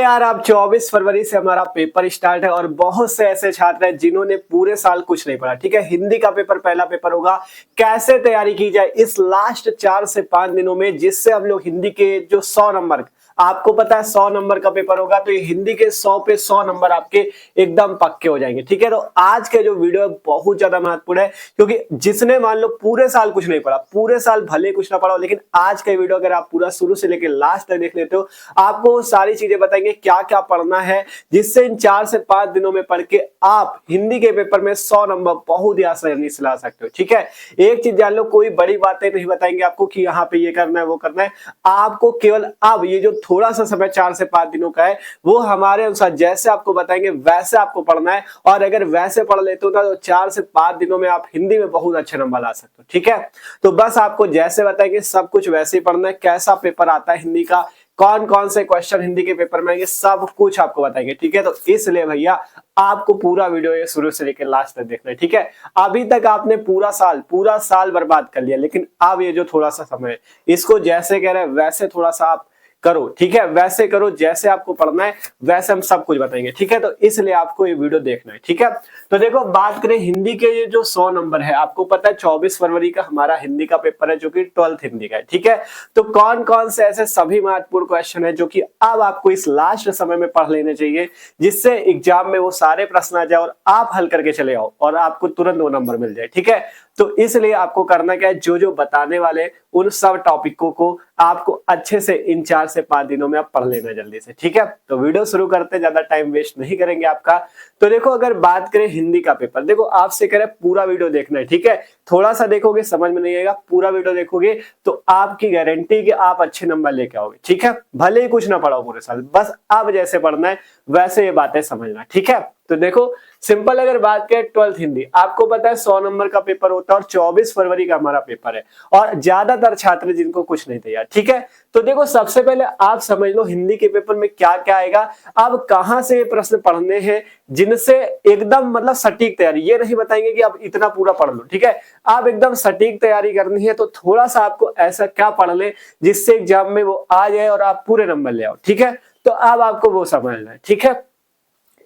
यार अब 24 फरवरी से हमारा पेपर स्टार्ट है और बहुत से ऐसे छात्र हैं जिन्होंने पूरे साल कुछ नहीं पढ़ा। ठीक है, हिंदी का पेपर पहला पेपर होगा। कैसे तैयारी की जाए इस लास्ट 4 से 5 दिनों में, जिससे हम लोग हिंदी के जो 100 नंबर, आपको पता है 100 नंबर का पेपर होगा, तो ये हिंदी के 100 पे 100 नंबर आपके एकदम पक्के हो जाएंगे। ठीक है, तो आज के जो वीडियो है बहुत ज्यादा महत्वपूर्ण है, क्योंकि जिसने मान लो पूरे साल कुछ नहीं पढ़ा, पूरे साल भले कुछ ना पढ़ा, लेकिन आज का वीडियो अगर आप पूरा शुरू से लेकर लास्ट तक देख लेते हो, आपको सारी चीजें बताएंगे क्या क्या पढ़ना है, जिससे इन 4 से 5 दिनों में पढ़ के आप हिंदी के पेपर में 100 नंबर बहुत ही आसानी से ला सकते हो। ठीक है, एक चीज जान लो, कोई बड़ी बातें नहीं बताएंगे आपको कि यहाँ पे ये करना है वो करना है। आपको केवल अब ये जो थोड़ा सा समय 4 से 5 दिनों का है, वो हमारे अनुसार जैसे आपको बताएंगे वैसे आपको पढ़ना है, और अगर वैसे पढ़ लेते हो ना तो 4 से 5 दिनों में आप हिंदी में बहुत अच्छे नंबर ला सकते हो। ठीक है, तो बस आपको जैसे बताएंगे सब कुछ वैसे ही पढ़ना है। कैसा पेपर आता है हिंदी का, कौन कौन से क्वेश्चन हिंदी के पेपर में आएंगे, सब कुछ आपको बताएंगे। ठीक है, तो इसलिए भैया आपको पूरा वीडियो ये शुरू से लेकर लास्ट तक देखना है। ठीक है, अभी तक आपने पूरा साल बर्बाद कर लिया, लेकिन अब ये जो थोड़ा सा समय है, इसको जैसे कह रहे हैं वैसे थोड़ा सा आप करो। ठीक है, वैसे करो जैसे आपको पढ़ना है, वैसे हम सब कुछ बताएंगे। ठीक है, तो इसलिए आपको ये वीडियो देखना है। ठीक है, तो देखो बात करें हिंदी के ये जो 100 नंबर है, आपको पता है 24 फरवरी का हमारा हिंदी का पेपर है, जो कि 12th हिंदी का है। ठीक है, तो कौन कौन से ऐसे सभी महत्वपूर्ण क्वेश्चन है जो कि अब आपको इस लास्ट समय में पढ़ लेने चाहिए, जिससे एग्जाम में वो सारे प्रश्न आ जाए और आप हल करके चले आओ और आपको तुरंत 2 नंबर मिल जाए। ठीक है, तो इसलिए आपको करना क्या है, जो जो बताने वाले उन सब टॉपिकों को आपको अच्छे से इन 4 से 5 दिनों में आप पढ़ लेना जल्दी से। ठीक है, तो वीडियो शुरू करते, ज्यादा टाइम वेस्ट नहीं करेंगे आपका। तो देखो अगर बात करें हिंदी का पेपर, देखो आपसे कह रहे पूरा वीडियो देखना है। ठीक है, थोड़ा सा देखोगे समझ में नहीं आएगा, पूरा वीडियो देखोगे तो आपकी गारंटी कि आप अच्छे नंबर लेके आओगे। ठीक है, भले ही कुछ ना पढ़ाओ पूरे साल, बस अब जैसे पढ़ना है वैसे ये बातें समझना। ठीक है, तो देखो सिंपल अगर बात करें 12th हिंदी, आपको पता है 100 नंबर का पेपर होता है और 24 फरवरी का हमारा पेपर है, और ज्यादातर छात्र जिनको कुछ नहीं तैयार। ठीक है, तो देखो सबसे पहले आप समझ लो हिंदी के पेपर में क्या क्या आएगा, अब कहां से ये प्रश्न पढ़ने हैं जिनसे एकदम मतलब सटीक तैयारी, ये नहीं बताएंगे कि आप इतना पूरा पढ़ लो। ठीक है, आप एकदम सटीक तैयारी करनी है, तो थोड़ा सा आपको ऐसा क्या पढ़ ले जिससे एग्जाम में वो आ जाए और आप पूरे नंबर ले आओ। ठीक है, तो अब आपको वो समझना है। ठीक है,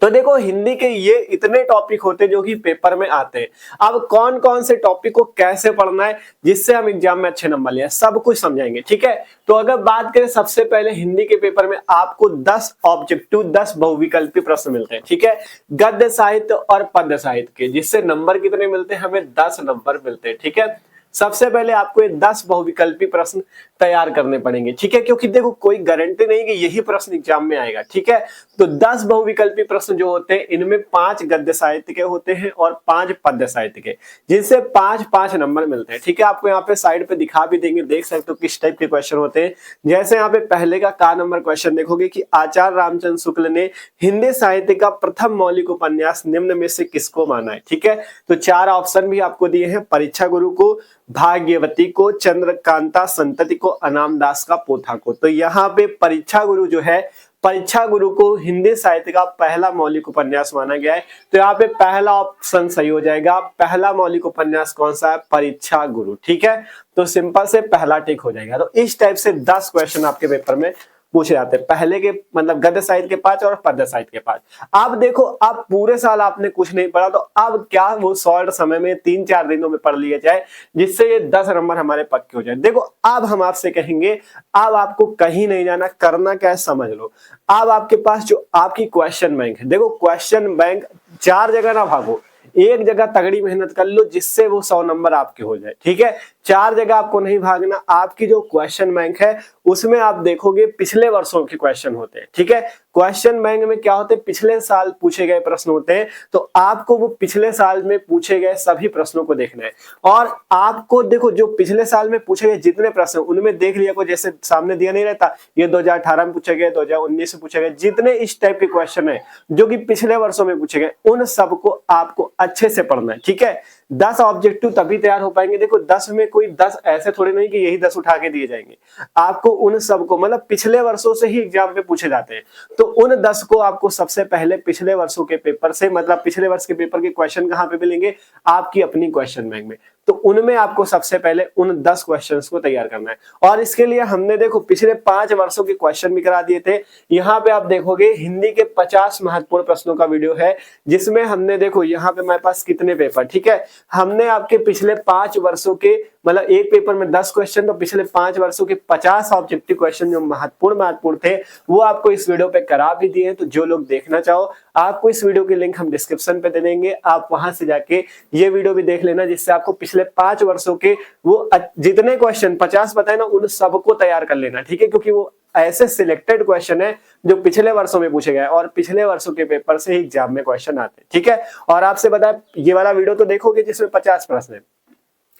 तो देखो हिंदी के ये इतने टॉपिक होते हैं जो कि पेपर में आते हैं। अब कौन कौन से टॉपिक को कैसे पढ़ना है जिससे हम एग्जाम में अच्छे नंबर ले, सब कुछ समझाएंगे। ठीक है, तो अगर बात करें सबसे पहले हिंदी के पेपर में आपको 10 ऑब्जेक्टिव 10 बहुविकल्पी प्रश्न मिलते हैं। ठीक है, गद्य साहित्य और पद्य साहित्य के, जिससे नंबर कितने मिलते हैं, हमें 10 नंबर मिलते हैं। ठीक है, सबसे पहले आपको ये 10 बहुविकल्पी प्रश्न तैयार करने पड़ेंगे। ठीक है, क्योंकि देखो कोई गारंटी नहीं कि यही प्रश्न एग्जाम में आएगा। ठीक है, तो 10 बहुविकल्पी प्रश्न जो होते हैं, इनमें 5 गद्य साहित्य के होते हैं और 5 पद्य साहित्य के, जिनसे 5-5 नंबर मिलते हैं। ठीक है, आपको यहाँ पे साइड पे दिखा भी देंगे, देख सकते हो किस टाइप के क्वेश्चन होते हैं। जैसे यहाँ पे पहले का नंबर क्वेश्चन देखोगे कि आचार्य रामचंद्र शुक्ल ने हिंदी साहित्य का प्रथम मौलिक उपन्यास निम्न में से किसको माना है। ठीक है, तो 4 ऑप्शन भी आपको दिए हैं, परीक्षा गुरु को, भाग्यवती को, चंद्रकांता संतति को, अनाम दास का पोथा को। तो यहाँ पे परीक्षा गुरु जो है, परीक्षा गुरु को हिंदी साहित्य का पहला मौलिक उपन्यास माना गया है, तो यहाँ पे पहला ऑप्शन सही हो जाएगा। पहला मौलिक उपन्यास कौन सा है, परीक्षा गुरु। ठीक है, तो सिंपल से पहला टिक हो जाएगा। तो इस टाइप से 10 क्वेश्चन आपके पेपर में पूछे जाते हैं, पहले के मतलब गद्य साहित्य के 5 और पद्य साहित्य के 5। अब देखो अब पूरे साल आपने कुछ नहीं पढ़ा, तो अब क्या वो शॉर्ट समय में 3-4 दिनों में पढ़ लिया जाए, जिससे ये 10 नंबर हमारे पक्के हो जाए। देखो अब हम आपसे कहेंगे, अब आपको कहीं नहीं जाना, करना क्या है समझ लो। अब आपके पास जो आपकी क्वेश्चन बैंक है, देखो क्वेश्चन बैंक 4 जगह ना भागो, एक जगह तगड़ी मेहनत कर लो जिससे वो 100 नंबर आपके हो जाए। ठीक है, 4 जगह आपको नहीं भागना। आपकी जो क्वेश्चन बैंक है उसमें आप देखोगे पिछले वर्षों के क्वेश्चन होते हैं। ठीक है, क्वेश्चन बैंक में क्या होते हैं, पिछले साल पूछे गए प्रश्न होते हैं, तो आपको वो पिछले साल में पूछे गए सभी प्रश्नों को देखना है। और आपको देखो जो पिछले साल में पूछे गए जितने प्रश्न, उनमें देख लिया को, जैसे सामने दिया नहीं रहता, ये 2018 में पूछे गए, 2019 में पूछे गए, जितने इस टाइप के क्वेश्चन है जो कि पिछले वर्षों में पूछे गए, उन सबको आपको अच्छे से पढ़ना है। ठीक है, 10 ऑब्जेक्टिव तभी तैयार हो पाएंगे। देखो 10 में कोई 10 ऐसे थोड़े नहीं कि यही 10 उठा के दिए जाएंगे, आपको उन सबको मतलब पिछले वर्षों से ही एग्जाम में पूछे जाते हैं, तो उन 10 को आपको सबसे पहले पिछले वर्षों के पेपर से, मतलब पिछले वर्ष के पेपर के क्वेश्चन कहां पे मिलेंगे, आपकी अपनी क्वेश्चन बैंक में, तो उनमें आपको सबसे पहले उन 10 क्वेश्चंस को तैयार करना है। और इसके लिए हमने देखो पिछले 5 वर्षों के क्वेश्चन भी करा दिए थे। यहाँ पे आप देखोगे हिंदी के 50 महत्वपूर्ण प्रश्नों का वीडियो है, जिसमें हमने देखो यहाँ पे मेरे पास कितने पेपर, ठीक है, हमने आपके पिछले 5 वर्षों के, मतलब एक पेपर में 10 क्वेश्चन, तो पिछले 5 वर्षों के 50 ऑब्जेक्टिव क्वेश्चन जो महत्वपूर्ण थे वो आपको इस वीडियो पे करा भी दिए हैं। तो जो लोग देखना चाहो, आपको इस वीडियो की लिंक हम डिस्क्रिप्शन पे दे देंगे, आप वहां से जाके ये वीडियो भी देख लेना, जिससे आपको पिछले 5 वर्षों के वो जितने क्वेश्चन 50 बताए ना, उन सबको तैयार कर लेना, ठीक है, क्योंकि वो ऐसे सिलेक्टेड क्वेश्चन है जो पिछले वर्षों में पूछे गए और पिछले वर्षों के पेपर से ही एग्जाम में क्वेश्चन आते हैं, ठीक है। और आपसे बताया ये वाला वीडियो तो देखोगे जिसमें 50 प्रश्न है।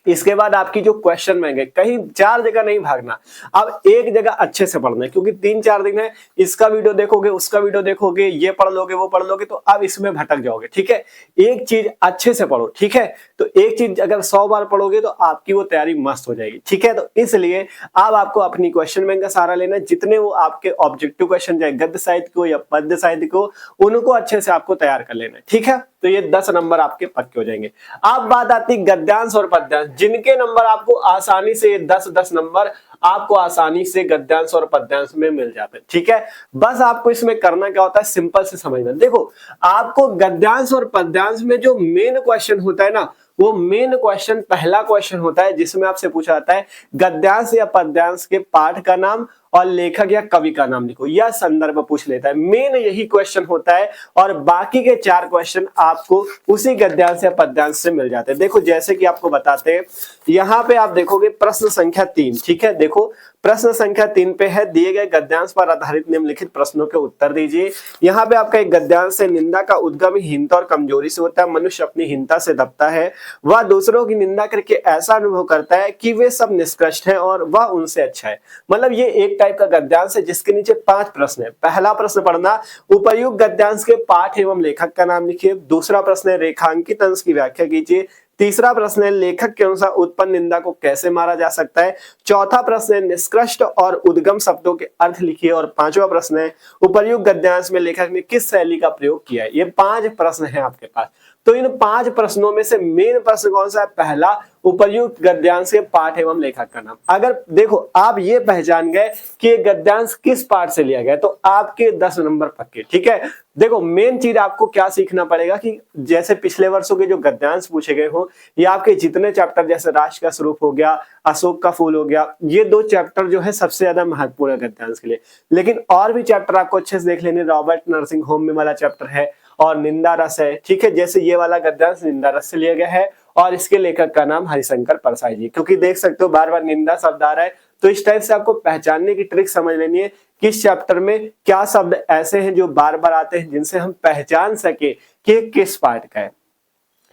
इसके बाद आपकी जो क्वेश्चन बैंक है, कहीं 4 जगह नहीं भागना, अब एक जगह अच्छे से पढ़ना है, क्योंकि 3-4 दिन है, इसका वीडियो देखोगे, उसका वीडियो देखोगे, ये पढ़ लोगे, वो पढ़ लोगे, तो अब इसमें भटक जाओगे, ठीक है। एक चीज अच्छे से पढ़ो, ठीक है, तो एक चीज अगर 100 बार पढ़ोगे तो आपकी वो तैयारी मस्त हो जाएगी, ठीक है। तो इसलिए अब आपको अपनी क्वेश्चन बैंक का सहारा लेना है, जितने वो आपके ऑब्जेक्टिव क्वेश्चन चाहे गद्य साहित्य को या पद्य साहित्य को, उनको अच्छे से आपको तैयार कर लेना है, ठीक है। तो ये 10 नंबर आपके पक्के हो जाएंगे। अब बात आती है गद्यांश और पद्यांश, जिनके नंबर आपको आसानी से 10-10 नंबर आपको आसानी से गद्यांश और पद्यांश में मिल जाते हैं, ठीक है। बस आपको इसमें करना क्या होता है, सिंपल से समझना। देखो आपको गद्यांश और पद्यांश में जो मेन क्वेश्चन होता है ना, वो मेन क्वेश्चन पहला क्वेश्चन होता है, जिसमें आपसे पूछा जाता है गद्यांश या पद्यांश के पाठ का नाम और लेखक या कवि का नाम लिखो, या संदर्भ पूछ लेता है, मेन यही क्वेश्चन होता है। और बाकी के 4 क्वेश्चन आपको उसी गद्यांश या पद्यांश से मिल जाते हैं। देखो जैसे कि आपको बताते हैं, यहाँ पे आप देखोगे प्रश्न संख्या 3, ठीक है, देखो प्रश्न संख्या 3 पे है, दिए गए गद्यांश पर आधारित निम्नलिखित प्रश्नों के उत्तर दीजिए। यहाँ पे आपका एक गद्यांश है, निंदा का उद्गम हीनता और कमजोरी से होता है, मनुष्य अपनी हीनता से दबता है, वह दूसरों की निंदा करके ऐसा अनुभव करता है कि वे सब निष्कृष्ट हैं और वह उनसे अच्छा है। मतलब ये एक टाइप का गद्यांश है जिसके नीचे 5 प्रश्न है। पहला प्रश्न पढ़ना, उपयुक्त गद्यांश के पाठ एवं लेखक का नाम लिखिए। दूसरा प्रश्न है रेखांकित अंश की व्याख्या कीजिए। तीसरा प्रश्न है लेखक के अनुसार उत्पन्न निंदा को कैसे मारा जा सकता है। चौथा प्रश्न है निष्कृष्ट और उद्गम शब्दों के अर्थ लिखिए। और 5वां प्रश्न है उपर्युक्त गद्यांश में लेखक ने किस शैली का प्रयोग किया है। ये 5 प्रश्न हैं आपके पास। तो इन 5 प्रश्नों में से मेन प्रश्न कौन सा है, पहला उपर्युक्त गद्यांश के पाठ एवं लेखक का नाम। अगर देखो आप ये पहचान गए कि गद्यांश किस पाठ से लिया गया तो आपके 10 नंबर पक्के, ठीक है। देखो मेन चीज आपको क्या सीखना पड़ेगा कि जैसे पिछले वर्षों के जो गद्यांश पूछे गए हो, ये आपके जितने चैप्टर जैसे राष्ट्र का स्वरूप हो गया, अशोक का फूल हो गया, ये 2 चैप्टर जो है सबसे ज्यादा महत्वपूर्ण है गद्यांश के लिए। लेकिन और भी चैप्टर आपको अच्छे से देख लेने, रॉबर्ट नरसिंह होम में वाला चैप्टर है और निंदा रस है, ठीक है। जैसे ये वाला गद्यांश निंदा रस से लिया गया है और इसके लेखक का नाम हरिशंकर परसाई जी, क्योंकि देख सकते हो बार बार निंदा शब्द आ रहा है, तो इस टाइप से आपको पहचानने की ट्रिक समझ लेनी है किस चैप्टर में क्या शब्द ऐसे हैं जो बार बार आते हैं, जिनसे हम पहचान सके कि किस पाठ का है।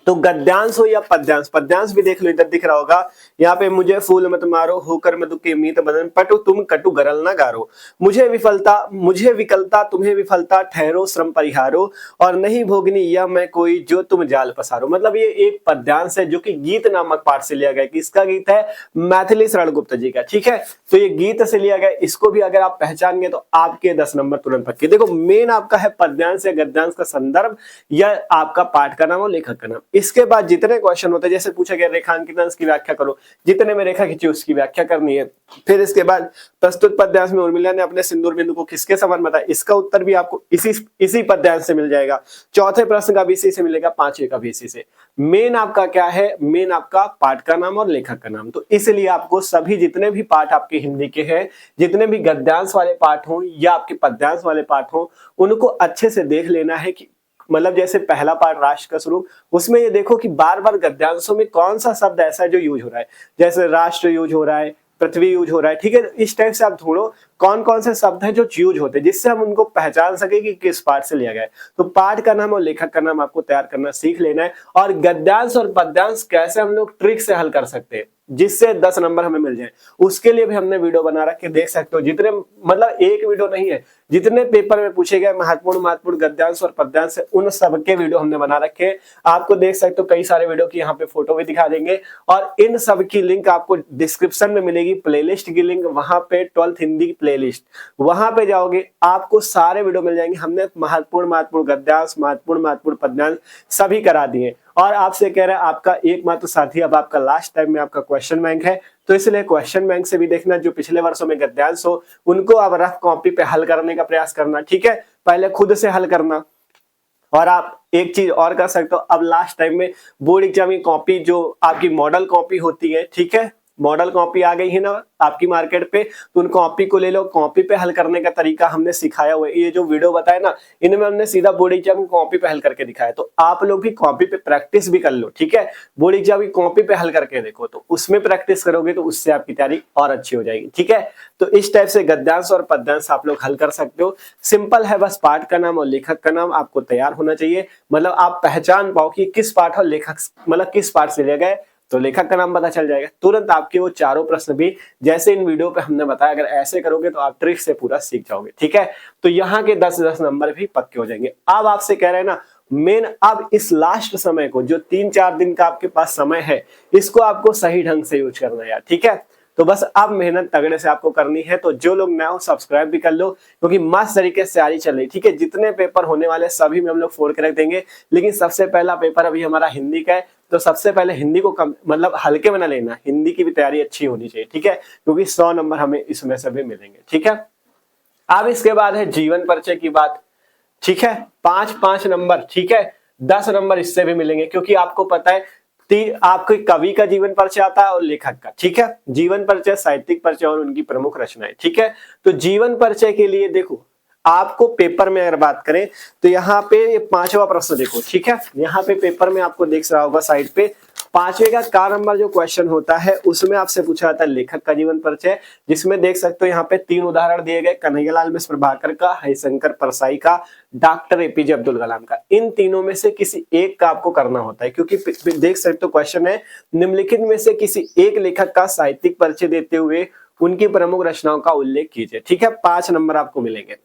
तो गद्यांश हो या पद्यांश, पद्यांश भी देख लो, इधर दिख रहा होगा यहाँ पे, मुझे फूल मत मारो होकर मधु के मीत बदन, पटु तुम कटु गरल ना गारो, मुझे विकलता तुम्हें विफलता, ठहरो श्रम परिहारो, और नहीं भोगनी यह मैं कोई जो तुम जाल पसारो। मतलब ये एक पद्यांश है जो कि गीत नामक पाठ से लिया गया। किसका गीत है, मैथिली शरण गुप्त जी का, ठीक है। तो ये गीत से लिया गया, इसको भी अगर आप पहचान गए तो आपके 10 नंबर तुरंत पक्के। देखो मेन आपका है पद्यांश या गद्यांश का संदर्भ या आपका पाठ का नाम और लेखक का नाम। इसके बाद जितने क्वेश्चन होते हैं, जैसे पूछा गया रेखांकित अंश की व्याख्या करो, जितने में रेखा खींची उसकी व्याख्या करनी है। फिर इसके बाद प्रस्तुत पद्यांश में उर्मिला ने अपने सिंदूर बिंदु को किसके समान बताया, इसका उत्तर भी आपको इसी पद्यांश से मिल जाएगा। चौथे प्रश्न का भी इसी से मिलेगा, 5वें का भी इसी से। मेन आपका क्या है, मेन आपका पाठ का नाम और लेखक का नाम। तो इसलिए आपको सभी जितने भी पाठ आपके हिंदी के हैं, जितने भी गद्यांश वाले पाठ हों या आपके पद्यांश वाले पाठ हों, उनको अच्छे से देख लेना है कि मतलब जैसे पहला पार्ट राष्ट्र का स्वरूप, उसमें ये देखो कि बार बार गद्यांशों में कौन सा शब्द ऐसा है जो यूज हो रहा है, जैसे राष्ट्र यूज हो रहा है, पृथ्वी यूज हो रहा है, ठीक है। इस टाइप से आप ढूंढो कौन कौन से शब्द हैं जो यूज होते हैं, जिससे हम उनको पहचान सके कि किस पाठ से लिया गया है। तो पाठ का नाम और लेखक का नाम आपको तैयार करना सीख लेना है। और गद्यांश और पद्यांश कैसे हम लोग ट्रिक से हल कर सकते हैं, जिससे 10 नंबर हमें मिल जाए। उसके लिए भी हमने वीडियो बना रखे, देख सकते हो। जितने मतलब एक वीडियो नहीं है, जितने पेपर में पूछे गए महत्वपूर्ण महत्वपूर्ण गद्यांश और पद्यांश है, उन सबके वीडियो हमने बना रखे हैं। आपको देख सकते हो कई सारे वीडियो की यहाँ पे फोटो भी दिखा देंगे, और इन सब की लिंक आपको डिस्क्रिप्शन में मिलेगी। प्लेलिस्ट की लिंक, वहां पे 12th हिंदी की प्लेलिस्ट, वहां पे जाओगे आपको सारे वीडियो मिल जाएंगे। हमने महत्वपूर्ण महत्वपूर्ण गद्यांश, महत्वपूर्ण महत्वपूर्ण पद्यांश सभी करा दिए। और आपसे कह रहे हैं आपका एकमात्र साथी, अब आपका लास्ट टाइम में आपका क्वेश्चन बैंक है, तो इसलिए क्वेश्चन बैंक से भी देखना। जो पिछले वर्षों में गद्यांश हो उनको आप रफ कॉपी पे हल करने का प्रयास करना, ठीक है। पहले खुद से हल करना। और आप एक चीज और कर सकते हो, अब लास्ट टाइम में बोर्ड एग्जाम की कॉपी जो आपकी मॉडल कॉपी होती है, ठीक है, मॉडल कॉपी आ गई है ना आपकी मार्केट पे, तो उन कॉपी को ले लो। कॉपी पे हल करने का तरीका हमने सिखाया हुआ है। ये जो वीडियो बताया ना, इनमें हमने सीधा बोर्ड एग्जाम की कॉपी पे हल करके दिखाया। तो आप लोग भी कॉपी पे प्रैक्टिस भी कर लो, ठीक है। बोर्ड एग्जाम की कॉपी पे हल करके देखो, तो उसमें प्रैक्टिस करोगे तो उससे आपकी तैयारी और अच्छी हो जाएगी, ठीक है। तो इस टाइप से गद्यांश और पद्यांश आप लोग हल कर सकते हो। सिंपल है, बस पाठ का नाम और लेखक का नाम आपको तैयार होना चाहिए। मतलब आप पहचान पाओ कि किस पाठ और लेखक, मतलब किस पाठ से लिया गया, तो लेखक का नाम पता चल जाएगा तुरंत। आपके वो चारों प्रश्न भी जैसे इन वीडियो पे हमने बताया, अगर ऐसे करोगे तो आप ट्रिक से पूरा सीख जाओगे, ठीक है। तो यहाँ के 10-10 नंबर भी पक्के हो जाएंगे। अब आपसे कह रहे हैं ना मेन, अब इस लास्ट समय को, जो 3-4 दिन का आपके पास समय है, इसको आपको सही ढंग से यूज करना है यार, ठीक है। तो बस अब मेहनत तगड़े से आपको करनी है। तो जो लोग नए हो सब्सक्राइब भी कर लो, क्योंकि मस्त तरीके से तैयारी चल रही, ठीक है। जितने पेपर होने वाले सभी में हम लोग फोड़ के रख देंगे, लेकिन सबसे पहला पेपर अभी हमारा हिंदी का है, तो सबसे पहले हिंदी को कम मतलब हल्के में ना लेना, हिंदी की भी तैयारी अच्छी होनी चाहिए, ठीक है, क्योंकि 100 नंबर हमें इसमें से भी मिलेंगे, ठीक है। अब इसके बाद है जीवन परिचय की बात, ठीक है। 5-5 नंबर, ठीक है, 10 नंबर इससे भी मिलेंगे, क्योंकि आपको पता है आपके कवि का जीवन परिचय आता है और लेखक का, ठीक है। जीवन परिचय, साहित्यिक परिचय और उनकी प्रमुख रचनाएं, ठीक है। तो जीवन परिचय के लिए देखो, आपको पेपर में अगर बात करें तो यहाँ पे ये 5वां प्रश्न देखो, ठीक है। यहाँ पे पेपर में आपको देख रहा होगा साइड पे 5वें का क नंबर जो क्वेश्चन होता है, उसमें आपसे पूछा जाता है लेखक का जीवन परिचय, जिसमें देख सकते हो यहाँ पे 3 उदाहरण दिए गए, कन्हैयालाल मिश्र प्रभाकर का, हरिशंकर परसाई का, डॉक्टर एपीजे अब्दुल कलाम का। इन तीनों में से किसी एक का आपको करना होता है, क्योंकि देख सकते हो क्वेश्चन है निम्नलिखित में से किसी एक लेखक का साहित्यिक परिचय देते हुए उनकी प्रमुख रचनाओं का उल्लेख कीजिए, ठीक है। 5 नंबर आपको मिलेंगे।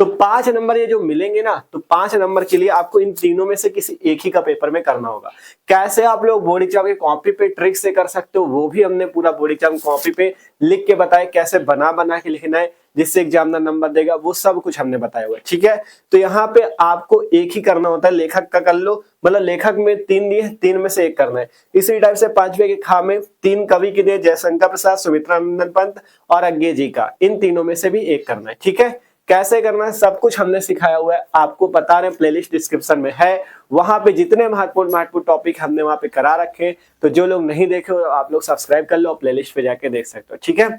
तो 5 नंबर ये जो मिलेंगे ना, तो 5 नंबर के लिए आपको इन तीनों में से किसी एक ही का पेपर में करना होगा। कैसे आप लोग बोर्ड एग्जाम की कॉपी पे ट्रिक से कर सकते हो, वो भी हमने पूरा बोर्ड एग्जाम कॉपी पे लिख के बताया, कैसे बना बना के लिखना है जिससे एग्जामिनर नंबर देगा, वो सब कुछ हमने बताया हुआ है, ठीक है। तो यहाँ पे आपको एक ही करना होता है, लेखक का कर लो, मतलब लेखक में 3 दिए, 3 में से एक करना है। इसी टाइप से 5वें के खा में 3 कवि के दिए, जयशंकर प्रसाद, सुमित्रानंदन पंत और अज्ञे जी का, इन तीनों में से भी एक करना है, ठीक है। कैसे करना है सब कुछ हमने सिखाया हुआ है, आपको बता रहे हैं, प्लेलिस्ट डिस्क्रिप्शन में है, वहां पे जितने महत्वपूर्ण महत्वपूर्ण टॉपिक हमने वहां पे करा रखे। तो जो लोग नहीं देखे हो आप लोग सब्सक्राइब कर लो, प्लेलिस्ट पे जाके देख सकते हो, ठीक है।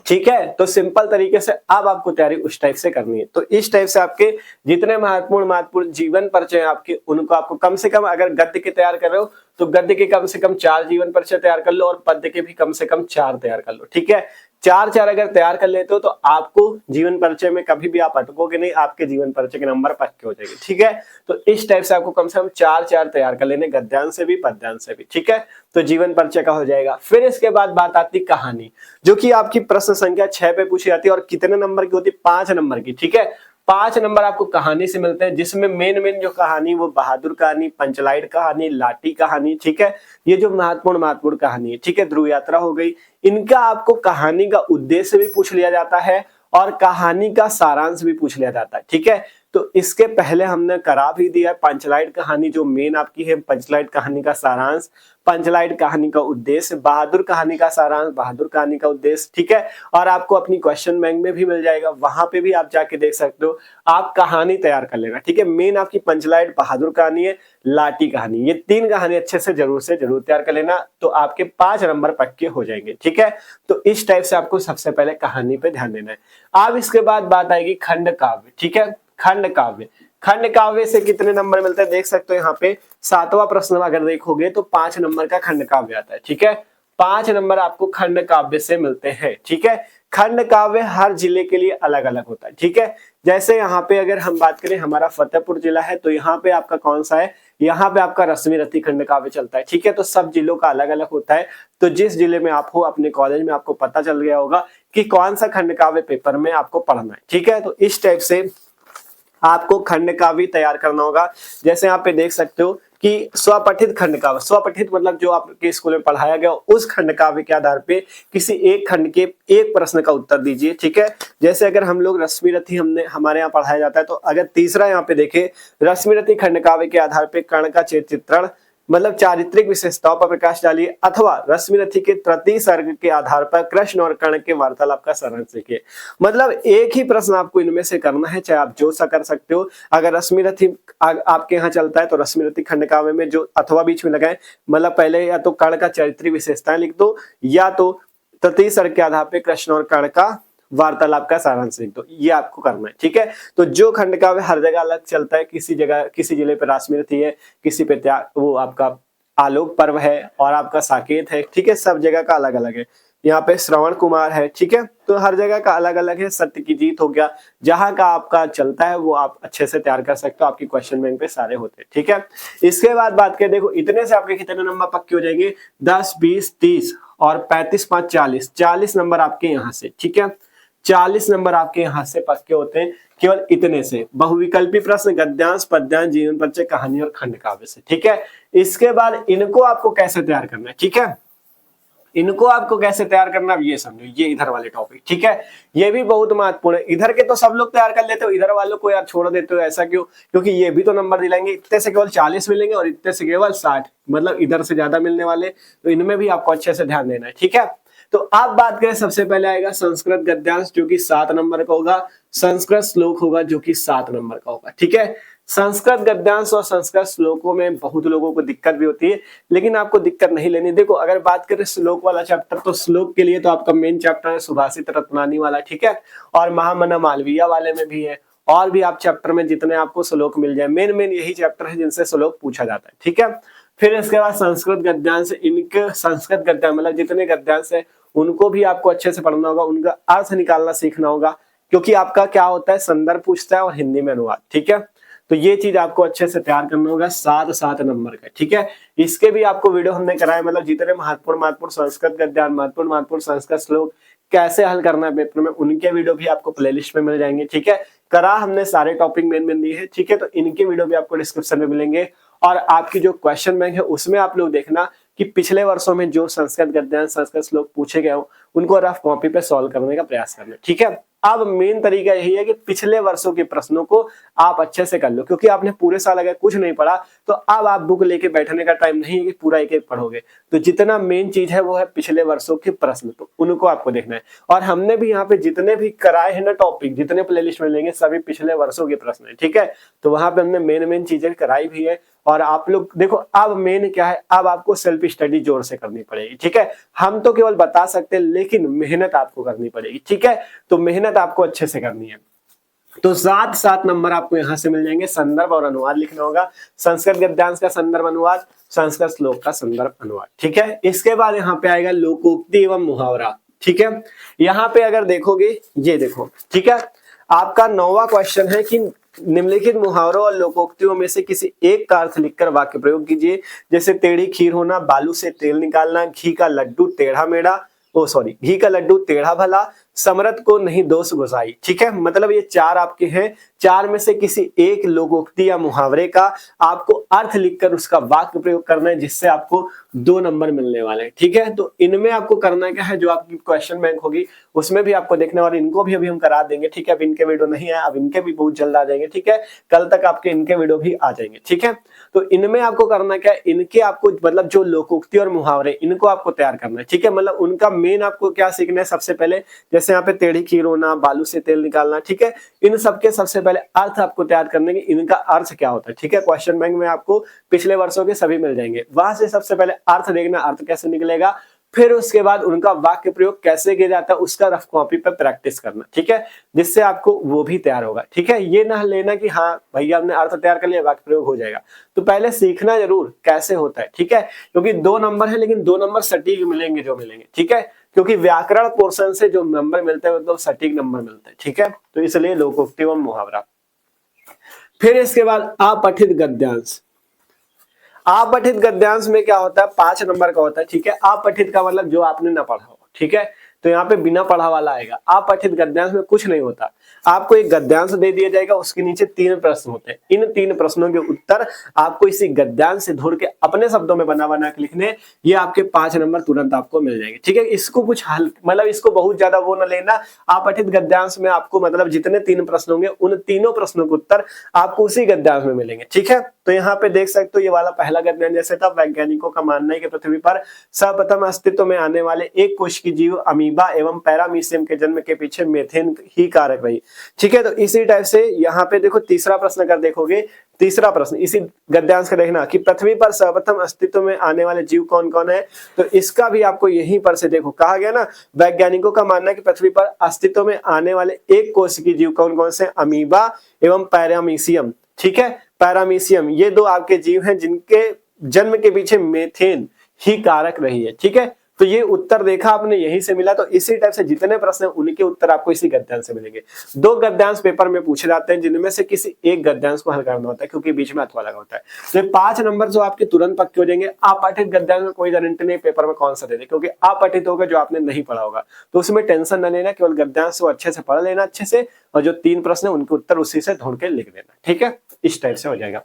ठीक है, तो सिंपल तरीके से अब आपको तैयारी उस टाइप से करनी है। तो इस टाइप से आपके जितने महत्वपूर्ण महत्वपूर्ण जीवन परिचय आपके, उनको आपको कम से कम, अगर गद्य के तैयार कर रहे हो तो गद्य के कम से कम 4 जीवन परिचय तैयार कर लो, और पद्य के भी कम से कम 4 तैयार कर लो, ठीक है। 4-4 अगर तैयार कर लेते हो तो आपको जीवन परिचय में कभी भी आप अटकोगे नहीं, आपके जीवन परिचय के नंबर पक्के हो जाएंगे, ठीक है। तो इस टाइप से आपको कम से कम 4-4 तैयार कर लेने, गद्यांश से भी पद्यांश से भी, ठीक है। तो जीवन परिचय का हो जाएगा। फिर इसके बाद बात आती कहानी, जो कि आपकी प्रश्न संख्या 6 पे पूछी जाती है, और कितने नंबर की होती है, 5 नंबर की, ठीक है। 5 नंबर आपको कहानी से मिलते हैं, जिसमें मेन जो कहानी वो बहादुर कहानी, पंचलाइट कहानी, लाठी कहानी, ठीक है। ये जो महत्वपूर्ण कहानी है, ठीक है। ध्रुव यात्रा हो गई, इनका आपको कहानी का उद्देश्य भी पूछ लिया जाता है और कहानी का सारांश भी पूछ लिया जाता है, ठीक है। तो इसके पहले हमने करा भी दिया पंचलाइट कहानी, जो मेन आपकी है, पंचलाइट कहानी का सारांश, पंचलाइट कहानी का उद्देश्य, बहादुर कहानी का सारांश, बहादुर कहानी का उद्देश्य, ठीक है। और आपको अपनी क्वेश्चन बैंक में भी मिल जाएगा, वहां पे भी आप जाके देख सकते हो। आप कहानी तैयार कर लेना, ठीक है। मेन आपकी पंचलाइट, बहादुर कहानी है, लाठी कहानी, ये 3 कहानी अच्छे से जरूर तैयार कर लेना, तो आपके 5 नंबर पक्के हो जाएंगे, ठीक है। तो इस टाइप से आपको सबसे पहले कहानी पे ध्यान देना है। अब इसके बाद बात आएगी खंड काव्य, ठीक है। खंड काव्य, खंड काव्य से कितने नंबर मिलते हैं देख सकते हो यहाँ पे। 7वां प्रश्न अगर देखोगे तो 5 नंबर का खंड काव्य आता है, ठीक है। 5 नंबर आपको खंड काव्य से मिलते हैं, ठीक है। खंड काव्य हर जिले के लिए अलग अलग होता है, ठीक है। जैसे यहाँ पे अगर हम बात करें, हमारा फतेहपुर जिला है, तो यहाँ पे आपका कौन सा है, यहाँ पे आपका रश्मि रथी खंड काव्य चलता है। ठीक है, तो सब जिलों का अलग अलग होता है। तो जिस जिले में आप हो अपने कॉलेज में आपको पता चल गया होगा कि कौन सा खंड काव्य पेपर में आपको पढ़ना है। ठीक है, तो इस टाइप से आपको खंड काव्य तैयार करना होगा। जैसे यहाँ पे देख सकते हो कि स्वपठित खंड काव्य, स्वपठित मतलब जो आपके स्कूल में पढ़ाया गया उस खंड काव्य के आधार पे किसी एक खंड के एक प्रश्न का उत्तर दीजिए। ठीक है, जैसे अगर हम लोग रश्मि रथी हमारे यहाँ पढ़ाया जाता है, तो अगर तीसरा यहाँ पे देखे रश्मि रथी खंड काव्य के आधार पे कर्ण का चित्रण मतलब चारित्रिक विशेषताओं पर प्रकाश डालिए, अथवा रश्मि रथी के तृतीय सर्ग के आधार पर कृष्ण और कर्ण के वार्तालाप का सारांश लिखिए। मतलब एक ही प्रश्न आपको इनमें से करना है, चाहे आप जो सा कर सकते हो। अगर रश्मि रथी आपके यहाँ चलता है तो रश्मि रथी खंड काव्य में जो अथवा बीच में लगाए, मतलब पहले या तो कर्ण का चारित्रिक विशेषताएं लिख दो, या तो तृतीय सर्ग के आधार पर कृष्ण और कर्ण का वार्तालाप का सारांश लिख दो। ये आपको करना है। ठीक है, तो जो खंड काव्य हर जगह अलग चलता है, किसी जगह किसी जिले पे रश्मि रथी है, किसी पे वो आपका आलोक पर्व है और आपका साकेत है। ठीक है, सब जगह का अलग अलग है। यहाँ पे श्रवण कुमार है। ठीक है, तो हर जगह का अलग अलग है। सत्य की जीत हो गया, जहां का आपका चलता है वो आप अच्छे से तैयार कर सकते हो, आपकी क्वेश्चन बैंक पे सारे होते हैं। ठीक है, इसके बाद बात करें, देखो इतने से आपके कितने नंबर पक्के हो जाएंगे, 10 20 30 और 35 5 40, 40 नंबर आपके यहाँ से। ठीक है, 40 नंबर आपके यहाँ से पक्के होते हैं केवल इतने से। बहुविकल्पी प्रश्न, गद्यांश, पद्यांश, जीवन परिचय, कहानी और खंड काव्य से। ठीक है, इसके बाद इनको आपको कैसे तैयार करना है। ठीक है, इनको आपको कैसे तैयार करना है ये समझो, ये इधर वाले टॉपिक। ठीक है, ये भी बहुत महत्वपूर्ण है। इधर के तो सब लोग तैयार कर लेते हो, इधर वालों को यार छोड़ देते हो, ऐसा क्यों? क्योंकि ये भी तो नंबर दिलाएंगे। इतने से केवल 40 मिलेंगे और इतने से केवल 60, मतलब इधर से ज्यादा मिलने वाले, तो इनमें भी आपको अच्छे से ध्यान देना है। ठीक है, तो आप बात करें, सबसे पहले आएगा संस्कृत गद्यांश जो कि 7 नंबर का होगा, संस्कृत श्लोक होगा जो कि 7 नंबर का होगा। ठीक है, संस्कृत गद्यांश और संस्कृत श्लोकों में बहुत लोगों को दिक्कत भी होती है, लेकिन आपको दिक्कत नहीं लेनी। देखो अगर बात करें श्लोक वाला चैप्टर, तो श्लोक के लिए तो आपका मेन चैप्टर है सुभाषित रत्नानी वाला। ठीक है, और महामना मालवीय वाले में भी है, और भी आप चैप्टर में जितने आपको श्लोक मिल जाए, मेन यही चैप्टर है जिनसे श्लोक पूछा जाता है। ठीक है, फिर इसके बाद संस्कृत गद्यांश, इनके संस्कृत गद्यांश मतलब जितने गद्यांश है उनको भी आपको अच्छे से पढ़ना होगा, उनका अर्थ निकालना सीखना होगा, क्योंकि आपका क्या होता है, संदर्भ पूछता है और हिंदी में अनुवाद। ठीक है, तो ये चीज आपको अच्छे से तैयार करना होगा। 7 नंबर का। ठीक है, इसके भी आपको वीडियो हमने कराए, मतलब जितने महत्वपूर्ण संस्कृत गद्यांश, महत्वपूर्ण संस्कृत श्लोक कैसे हल करना है पेपर में, उनके वीडियो भी आपको प्लेलिस्ट में मिल जाएंगे। ठीक है, करा हमने सारे टॉपिक मेन दिए हैं। ठीक है, तो इनके वीडियो भी आपको डिस्क्रिप्शन में मिलेंगे। और आपकी जो क्वेश्चन बैंक है उसमें आप लोग देखना कि पिछले वर्षों में जो संस्कृत गद्यांश, संस्कृत श्लोक पूछे गए हो उनको रफ कॉपी पे सॉल्व करने का प्रयास करना। ठीक है, अब मेन तरीका यही है कि पिछले वर्षों के प्रश्नों को आप अच्छे से कर लो, क्योंकि आपने पूरे साल अगर कुछ नहीं पढ़ा तो अब आप बुक लेके बैठने का टाइम नहीं है कि पूरा एक एक पढ़ोगे। तो जितना मेन चीज है वो है पिछले वर्षों के प्रश्न, तो उनको आपको देखना है। और हमने भी यहाँ पे जितने भी कराए हैं ना टॉपिक, जितने प्लेलिस्ट में लेंगे सभी पिछले वर्षों के प्रश्न है। ठीक है, तो वहां पे हमने मेन चीजें कराई भी है। और आप लोग देखो, अब मेन क्या है, अब आपको सेल्फ स्टडी जोर से करनी पड़ेगी। ठीक है, हम तो केवल बता सकते हैं, लेकिन मेहनत आपको करनी पड़ेगी। ठीक है, तो मेहनत आपको अच्छे से करनी है। तो 7 नंबर आपको यहां से मिल जाएंगे। संदर्भ और अनुवाद लिखना होगा, संस्कृत गद्यांश का संदर्भ अनुवाद, संस्कृत श्लोक का संदर्भ अनुवाद। ठीक है, इसके बाद यहाँ पे आएगा लोकोक्ति एवं मुहावरा। ठीक है, यहाँ पे अगर देखोगे, ये देखो। ठीक है, आपका 9वां क्वेश्चन है कि निम्नलिखित मुहावरों और लोकोक्तियों में से किसी एक का अर्थ लिखकर वाक्य प्रयोग कीजिए। जैसे टेढ़ी खीर होना, बालू से तेल निकालना, घी का लड्डू टेढ़ा मेढ़ा, घी का लड्डू टेढ़ा भला, समरथ को नहीं दोष गुसाई। ठीक है, मतलब ये 4 आपके हैं, 4 में से किसी एक लोकोक्ति या मुहावरे का आपको अर्थ लिखकर उसका वाक्य प्रयोग करना है, जिससे आपको 2 नंबर मिलने वाले हैं। ठीक है, तो इनमें आपको करना क्या है, जो आपकी क्वेश्चन बैंक होगी उसमें भी आपको देखना, और इनको भी अभी हम करा देंगे। ठीक है, अब इनके वीडियो नहीं है, अब इनके भी बहुत जल्द आ जाएंगे। ठीक है, कल तक आपके इनके वीडियो भी आ जाएंगे। ठीक है, तो इनमें आपको करना क्या है, इनके आपको मतलब जो लोकोक्ति और मुहावरे इनको आपको तैयार करना है। ठीक है, मतलब उनका मेन आपको क्या सीखना है, सबसे पहले जैसे यहाँ पे टेढ़ी खीर होना, बालू से तेल निकालना। ठीक है, इन सबके सबसे पहले अर्थ आपको तैयार करने के, इनका अर्थ क्या होता है। ठीक है, क्वेश्चन बैंक में आपको पिछले वर्षों के सभी मिल जाएंगे, वहां से सबसे पहले अर्थ देखना, अर्थ कैसे निकलेगा, फिर उसके बाद उनका वाक्य प्रयोग कैसे किया जाता है उसका रफ कॉपी पे प्रैक्टिस करना। ठीक है, जिससे आपको वो भी तैयार होगा। ठीक है, ये ना लेना कि हाँ भैया हमने अर्थ तैयार कर लिया वाक्य प्रयोग हो जाएगा, तो पहले सीखना जरूर कैसे होता है। ठीक है, क्योंकि 2 नंबर है, लेकिन 2 नंबर सटीक मिलेंगे जो मिलेंगे। ठीक है, क्योंकि व्याकरण पोर्शन से जो नंबर मिलते हैं मतलब सटीक नंबर मिलते हैं। ठीक है, तो इसलिए लोकोक्ति एवं मुहावरा। फिर इसके बाद अपठित गद्यांश। अपठित गद्यांश में क्या होता है, 5 नंबर का होता है, ठीक है। अपठित का मतलब जो आपने ना पढ़ा हो, ठीक है, तो यहाँ पे बिना पढ़ा वाला आएगा। अपठित गद्यांश में कुछ नहीं होता, आपको एक गद्यांश दे दिया जाएगा, उसके नीचे 3 प्रश्न होते हैं, इन 3 प्रश्नों के उत्तर आपको इसी गद्यांश से ढूंढ के अपने शब्दों में बना बना के लिखने, ये आपके 5 नंबर तुरंत आपको मिल जाएंगे, ठीक है। इसको कुछ हल मतलब इसको बहुत ज्यादा वो न लेना, अपठित गद्यांश में आपको मतलब जितने 3 प्रश्न होंगे उन तीनों प्रश्नों के उत्तर आपको उसी गद्यांश में मिलेंगे, ठीक है। तो यहाँ पे देख सकते हो ये वाला पहला गद्यांश जैसे था, वैज्ञानिकों का मानना है कि पृथ्वी पर सर्वप्रथम अस्तित्व में आने वाले एक कोशिकीय जीव अमीबा एवं पैरामीशियम के जन्म के पीछे मीथेन ही कारक रही, ठीक है। तो इसी टाइप से यहाँ पे देखो तीसरा प्रश्न अगर देखोगे, तीसरा प्रश्न इसी गद्यांश का देखना कि पृथ्वी पर सर्वप्रथम अस्तित्व में आने वाले जीव कौन कौन है, तो इसका भी आपको यहीं पर से देखो कहा गया ना, वैज्ञानिकों का मानना है कि पृथ्वी पर अस्तित्व में आने वाले एक कोशिकीय जीव कौन कौन से, अमीबा एवं पैरामीशियम, ठीक है। पैरामीशियम ये 2 आपके जीव हैं जिनके जन्म के पीछे मीथेन ही कारक रही है, ठीक है। तो ये उत्तर देखा आपने यहीं से मिला, तो इसी टाइप से जितने प्रश्न हैं उनके उत्तर आपको इसी गद्यांश से मिलेंगे। 2 गद्यांश पेपर में पूछे जाते हैं जिनमें से किसी एक गद्यांश को हल करना होता है, क्योंकि बीच में अथवा लगा होता है। तो 5 नंबर जो आपके तुरंत पक्के हो जाएंगे। अपठित गद्यांश में कोई गारंटी नहीं पेपर में कौन सा दे दे, क्योंकि अपठित होगा जो आपने नहीं पढ़ा होगा, तो उसमें टेंशन न लेना, केवल गद्यांश को अच्छे से पढ़ लेना अच्छे से, और जो 3 प्रश्न है उनके उत्तर उसी से ढूंढ के लिख देना, ठीक है। इस टाइप से हो जाएगा।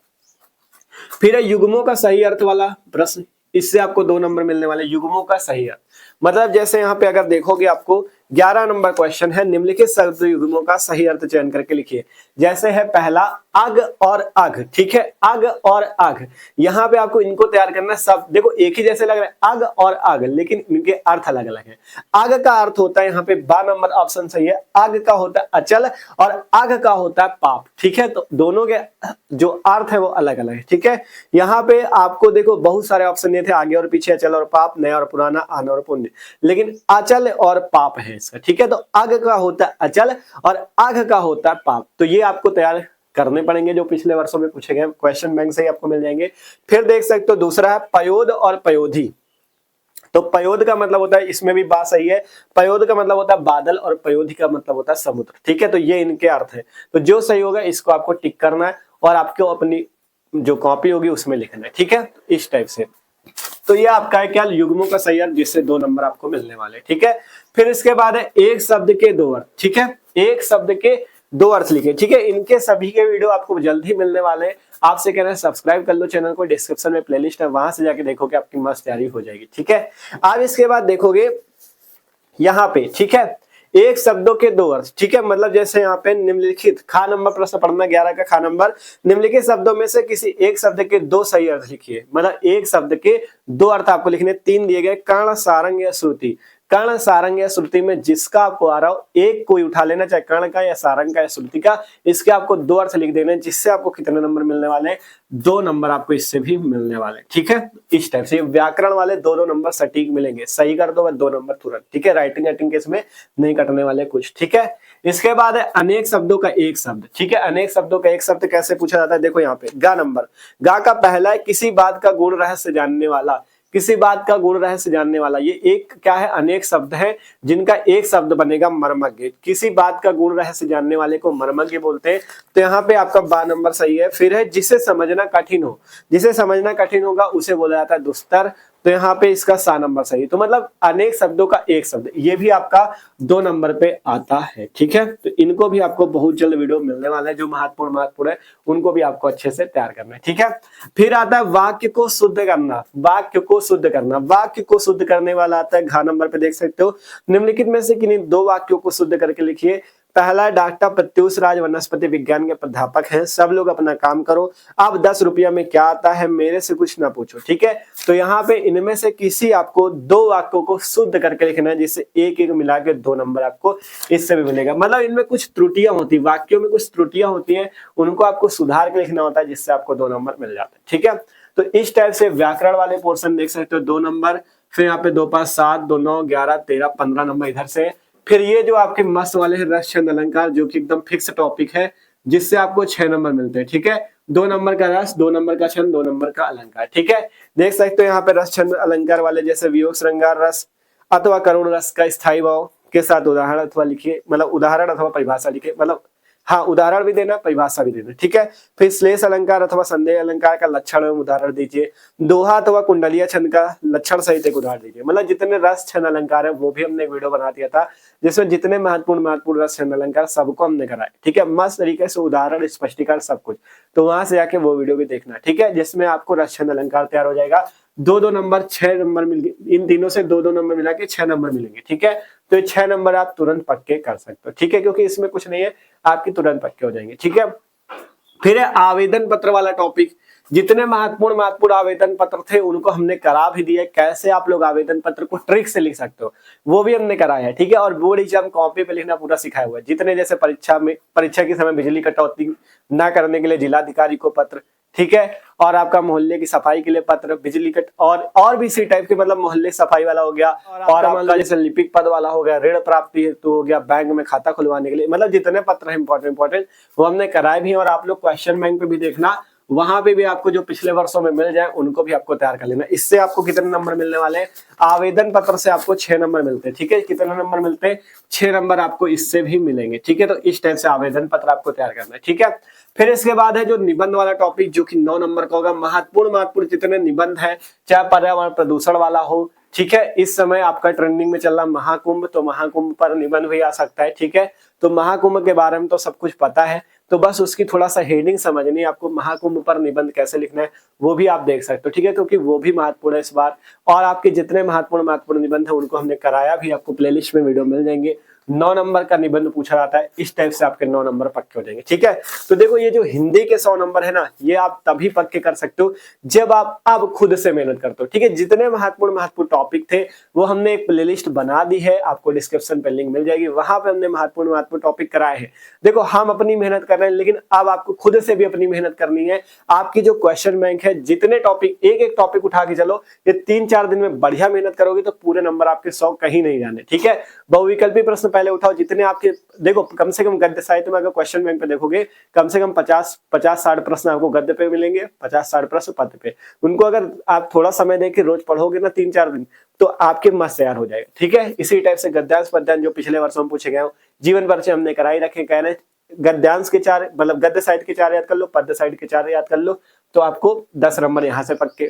फिर है युग्मों का सही अर्थ वाला प्रश्न, इससे आपको 2 नंबर मिलने वाले। युग्मों का सही अर्थ मतलब जैसे यहाँ पे अगर देखोगे आपको 11 नंबर क्वेश्चन है, निम्नलिखित शब्द युग्मों का सही अर्थ चयन करके लिखिए। जैसे है पहला अग और अघ, ठीक है, अग और अघ, यहाँ पे आपको इनको तैयार करना है। सब देखो एक ही जैसे लग रहा है अग और अघ, लेकिन इनके अर्थ अलग अलग है। अग का अर्थ होता है यहाँ पे 12 नंबर ऑप्शन सही है, अग का होता है अचल और अघ का होता है पाप, ठीक है। तो दोनों के जो अर्थ है वो अलग अलग है, ठीक है। यहाँ पे आपको देखो बहुत सारे ऑप्शन दिए थे, आगे और पीछे, अचल और पाप, नया और पुराना, आना और पुण्य, लेकिन अचल और पाप है इसका, ठीक है। तो अग का होता है अचल और अघ का होता है पाप, तो ये आपको तैयार करने पड़ेंगे जो पिछले वर्षों में पूछे गए, क्वेश्चन बैंक से ही आपको मिल जाएंगे। फिर देख सकते हो दूसरा है पयोद और पयोधी। तो पयोद का मतलब होता है, इसमें भी बात सही है, पयोद का मतलब होता है बादल और पयोधी का मतलब होता है समुद्र, ठीक है। तो ये इनके अर्थ है, तो जो सही होगा इसको आपको टिक करना है और आपको अपनी जो कॉपी होगी उसमें लिखना है, ठीक है। इस टाइप से तो ये आपका है क्या, युग्मों का सही अर्थ, जिससे 2 नंबर आपको मिलने वाले, ठीक है। फिर इसके बाद है एक शब्द के 2 अर्थ, ठीक है, एक शब्द के 2 अर्थ लिखे, ठीक है। इनके सभी के वीडियो आपको जल्द ही मिलने वाले हैं। आपसे कहना है सब्सक्राइब कर लो चैनल को, डिस्क्रिप्शन में प्लेलिस्ट है, वहां से जाके देखोगे आपकी मस्त तैयारी हो जाएगी, ठीक है। अब इसके बाद देखोगे यहाँ पे, ठीक है, एक शब्दों के 2 अर्थ, ठीक है। मतलब जैसे यहाँ पे निम्नलिखित खा नंबर प्रश्न पढ़ना 11 का खा नंबर, निम्नलिखित शब्दों में से किसी एक शब्द के 2 सही अर्थ लिखिए। मतलब एक शब्द के 2 अर्थ आपको लिखने, 3 दिए गए, कर्ण सारंग या श्रुति। कर्ण सारंग या श्रुति में जिसका आपको आ रहा हो एक कोई उठा लेना, चाहे कर्ण का या सारंग का या श्रुति का, इसके आपको 2 अर्थ लिख देने, जिससे आपको कितने नंबर मिलने वाले हैं, 2 नंबर आपको इससे भी मिलने वाले, ठीक है। इस टाइप से व्याकरण वाले 2 नंबर सटीक मिलेंगे, सही कर दो 2 नंबर तुरंत, ठीक है। राइटिंग राइटिंग के इसमें नहीं कटने वाले कुछ, ठीक है। इसके बाद है अनेक शब्दों का एक शब्द, ठीक है। अनेक शब्दों का एक शब्द कैसे पूछा जाता है, देखो यहाँ पे गा नंबर, गा का पहला है किसी बात का गुण रहस्य जानने वाला, किसी बात का गुण रहस्य जानने वाला, ये एक क्या है, अनेक शब्द है जिनका एक शब्द बनेगा मर्मज्ञ। किसी बात का गुण रहस्य जानने वाले को मर्मज्ञ बोलते हैं, तो यहाँ पे आपका 12 नंबर सही है। फिर है जिसे समझना कठिन हो, जिसे समझना कठिन होगा उसे बोला जाता है दुस्तर, तो यहाँ पे इसका 7 नंबर सही। तो मतलब अनेक शब्दों का एक शब्द, ये भी आपका 2 नंबर पे आता है, ठीक है। तो इनको भी आपको बहुत जल्द वीडियो मिलने वाला है, जो महत्वपूर्ण है उनको भी आपको अच्छे से तैयार करना है, ठीक है। फिर आता है वाक्य को शुद्ध करना, वाक्य को शुद्ध करना, वाक्य को शुद्ध करने वाला आता है घ नंबर पे, देख सकते हो। निम्नलिखित में से किन्हीं 2 वाक्यों को शुद्ध करके लिखिए। पहला डॉक्टर प्रत्युष राज वनस्पति विज्ञान के प्राध्यापक हैं, सब लोग अपना काम करो, अब 10 रुपया में क्या आता है, मेरे से कुछ ना पूछो, ठीक है। तो यहाँ पे इनमें से किसी आपको 2 वाक्यों को शुद्ध करके लिखना है, जिससे एक एक मिला के 2 नंबर आपको इससे भी मिलेगा। मतलब इनमें कुछ त्रुटियां होती है, वाक्यों में कुछ त्रुटियां होती हैं, उनको आपको सुधार के लिखना होता है, जिससे आपको 2 नंबर मिल जाते हैं, ठीक है। तो इस टाइप से व्याकरण वाले पोर्शन देख सकते हो 2 नंबर, फिर यहाँ पे 2 5 7 2 9 11 13 15 नंबर इधर से। फिर ये जो आपके मस्त वाले हैं रस छंद अलंकार, जो कि एकदम फिक्स टॉपिक है, जिससे आपको 6 नंबर मिलते हैं, ठीक है। 2 नंबर का रस, 2 नंबर का छंद, 2 नंबर का अलंकार, ठीक है। देख सकते हो यहाँ पे रस छंद अलंकार वाले जैसे वियोग श्रृंगार रस अथवा करुण रस का स्थायी भाव के साथ उदाहरण अथवा लिखिए, मतलब उदाहरण अथवा परिभाषा लिखिए, मतलब हाँ, उदाहरण भी देना, परिभाषा भी देना, ठीक है। फिर श्लेष अलंकार अथवा संदेह अलंकार का लक्षण एवं उदाहरण दीजिए। दोहा अथवा कुंडलीय छंद का लक्षण सहित एक उदाहरण दीजिए। मतलब जितने रस छंद अलंकार है वो भी हमने एक वीडियो बना दिया था, जिसमें जितने महत्वपूर्ण रस छंद अलंकार सबको हमने कराए, ठीक है। मस्त तरीके से उदाहरण, स्पष्टीकरण, सब कुछ। तो वहां से जाके वो वीडियो भी देखना, ठीक है, जिसमें आपको रस छंद अलंकार तैयार हो जाएगा। 2-2 नंबर, 6 नंबर मिल गए, इन तीनों से 2-2 नंबर मिला के 6 नंबर मिलेंगे, ठीक है। तो ये 6 नंबर आप तुरंत पक्के कर सकते हो, ठीक है, क्योंकि इसमें कुछ नहीं है, आपके तुरंत पक्के हो जाएंगे, ठीक है। फिर है आवेदन पत्र वाला टॉपिक। जितने महत्वपूर्ण आवेदन पत्र थे उनको हमने करा भी दिया। कैसे आप लोग आवेदन पत्र को ट्रिक से लिख सकते हो वो भी हमने कराया है, ठीक है। और बोर्ड एग्जाम कॉपी पे लिखना पूरा सिखाया हुआ है। जितने जैसे परीक्षा के समय बिजली कटौती न करने के लिए जिलाधिकारी को पत्र, ठीक है, और आपका मोहल्ले की सफाई के लिए पत्र, बिजली कट और भी इसी टाइप के, मतलब मोहल्ले सफाई वाला हो गया, और आपका जैसे लिपिक पद वाला हो गया, ऋण प्राप्ति हेतु हो गया, बैंक में खाता खुलवाने के लिए, मतलब जितने पत्र है इंपॉर्टेंट वो हमने कराए भी हैं। और आप लोग क्वेश्चन बैंक पे भी देखना, वहां पे भी आपको जो पिछले वर्षों में मिल जाए उनको भी आपको तैयार कर लेना। इससे आपको कितने नंबर मिलने वाले हैं? आवेदन पत्र से आपको 6 नंबर मिलते हैं, ठीक है। कितने नंबर मिलते हैं? 6 नंबर आपको इससे भी मिलेंगे, ठीक है। तो इस टाइप से आवेदन पत्र आपको तैयार करना है, ठीक है। फिर इसके बाद है जो निबंध वाला टॉपिक, जो कि 9 नंबर का होगा। महत्वपूर्ण जितने निबंध है, चाहे पर्यावरण प्रदूषण वाला हो, ठीक है। इस समय आपका ट्रेंडिंग में चल रहा महाकुंभ, तो महाकुंभ पर निबंध भी आ सकता है, ठीक है। तो महाकुंभ के बारे में तो सब कुछ पता है, तो बस उसकी थोड़ा सा हेडिंग समझनी है आपको। महाकुंभ पर निबंध कैसे लिखना है वो भी आप देख सकते हो, ठीक है, क्योंकि वो भी महत्वपूर्ण है इस बार। और आपके जितने महत्वपूर्ण निबंध है उनको हमने कराया भी, आपको प्लेलिस्ट में वीडियो मिल जाएंगे। 9 नंबर का निबंध पूछा जाता है, इस टाइप से आपके 9 नंबर पक्के हो जाएंगे, ठीक है। तो देखो ये जो हिंदी के 100 नंबर है ना, ये आप तभी पक्के कर सकते हो जब आप अब खुद से मेहनत करते हो, ठीक है। जितने महत्वपूर्ण टॉपिक थे वो हमने एक प्लेलिस्ट बना दी है, आपको डिस्क्रिप्शन पे लिंक मिल जाएगी, वहां पे हमने महत्वपूर्ण टॉपिक कराए हैं। देखो हम अपनी मेहनत कर रहे हैं, लेकिन अब आपको खुद से भी अपनी मेहनत करनी है। आपकी जो क्वेश्चन बैंक है, जितने टॉपिक, एक टॉपिक उठा के चलो, ये 3-4 दिन में बढ़िया मेहनत करोगे तो पूरे नंबर आपके 100 कहीं नहीं जाने, ठीक है। बहुविकल्पी प्रश्न पहले उठाओ, जितने आपके, देखो कम से कम गद्य साहित्य में अगर क्वेश्चन बैंक पे देखोगे, कम से कम 50-60 प्रश्न आपको गद्य पे मिलेंगे, 50-60 प्रश्न पद्य पे। उनको अगर आप थोड़ा समय देके रोज पढ़ोगे ना 3-4 दिन, तो आपके मस्त तैयार हो जाएगा, ठीक है। इसी टाइप से गद्यांश पद्यांश जो पिछले वर्षों में पूछे गए, जीवन परिचय हमने कराई रखे। कह रहे गद्यांश के 4, मतलब गद्य साहित्य के 4 याद कर लो, पद्य साहित्य के 4 याद कर लो, तो आपको 10 नंबर यहाँ से पक्के।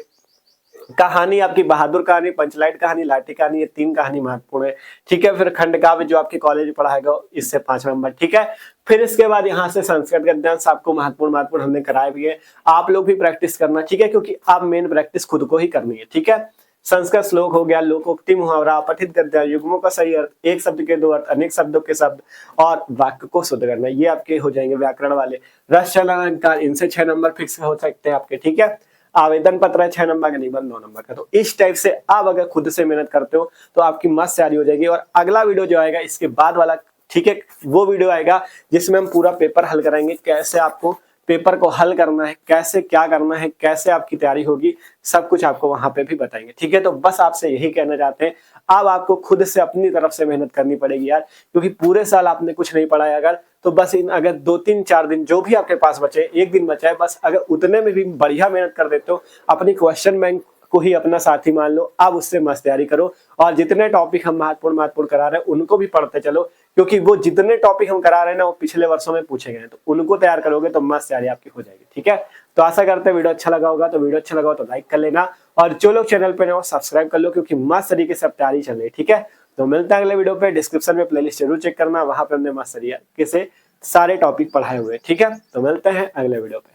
कहानी आपकी बहादुर कहानी, पंचलाइट कहानी, लाठी कहानी, ये 3 कहानी महत्वपूर्ण है, ठीक है। फिर खंड काव्य जो आपके कॉलेज में पढ़ाएगा, इससे 5 नंबर, ठीक है। फिर इसके बाद यहाँ से संस्कृत गद्यांश आपको महत्वपूर्ण हमने कराए भी है। आप लोग भी प्रैक्टिस करना, ठीक है, क्योंकि आप मेन प्रैक्टिस खुद को ही करनी है, ठीक है। संस्कृत श्लोक हो गया, लोकोक्ति, मुहावरा, पठित गद्य, युग्मों का सही अर्थ, एक शब्द के 2 अर्थ, अनेक शब्दों के शब्द, और वाक्य को शुद्ध करना, ये आपके हो जाएंगे व्याकरण वाले। रस छंद अलंकार, इनसे 6 नंबर फिक्स हो सकते हैं आपके, ठीक है। आवेदन पत्र है 6 नंबर का, निबंध 9 नंबर का। तो इस टाइप से आप अगर खुद से मेहनत करते हो तो आपकी मस्त तैयारी हो जाएगी। और अगला वीडियो जो आएगा इसके बाद वाला, ठीक है, वो वीडियो आएगा जिसमें हम पूरा पेपर हल कराएंगे, कैसे आपको पेपर को हल करना है, कैसे क्या करना है, कैसे आपकी तैयारी होगी, सब कुछ आपको वहां पे भी बताएंगे, ठीक है। तो बस आपसे यही कहना चाहते हैं, अब आपको खुद से अपनी तरफ से मेहनत करनी पड़ेगी यार, क्योंकि पूरे साल आपने कुछ नहीं पढ़ा है अगर, तो बस इन अगर 2-3-4 दिन जो भी आपके पास बचे, एक दिन बचा है, बस अगर उतने में भी बढ़िया मेहनत कर देते हो, अपनी क्वेश्चन बैंक को ही अपना साथी मान लो, अब उससे मस्त तैयारी करो। और जितने टॉपिक हम महत्वपूर्ण करा रहे हैं उनको भी पढ़ते चलो, क्योंकि वो जितने टॉपिक हम करा रहे हैं ना वो पिछले वर्षों में पूछे गए, तो उनको तैयार करोगे तो मस्त तैयारी आपकी हो जाएगी, ठीक है। तो आशा करते हैं वीडियो अच्छा लगा होगा, तो वीडियो अच्छा लगा हो तो लाइक कर लेना, और जो लोग चैनल पे नए हो सब्सक्राइब कर लो, क्योंकि मस्त तरीके से अब तैयारी चल रही है, ठीक है। तो मिलता है अगले वीडियो पे। डिस्क्रिप्शन में प्लेलिस्ट जरूर चेक करना, वहां पे हमने मस्त तरीके से सारे टॉपिक पढ़ाए हुए, ठीक है। तो मिलते हैं अगले वीडियो पे।